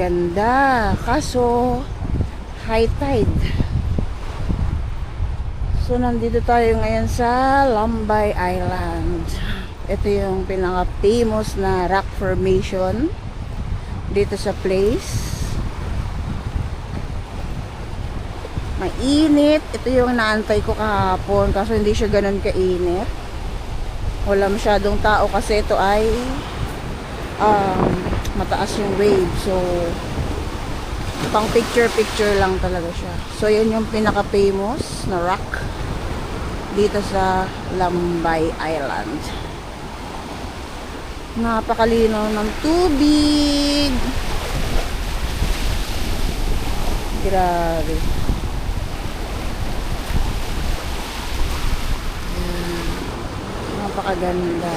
ganda. Kaso, high tide. So, nandito tayo ngayon sa Lambay Island. Ito yung pinaka-famous na rock formation dito sa place. Mainit. Ito yung naantay ko kahapon. Kaso hindi siya ganun kainit. Wala masyadong tao kasi ito ay mataas yung wave. So, pang picture lang talaga siya. So, yun yung pinaka-famous na rock dito sa Lambay Island. Napakalinaw ng tubig. Grabe. Napakaganda.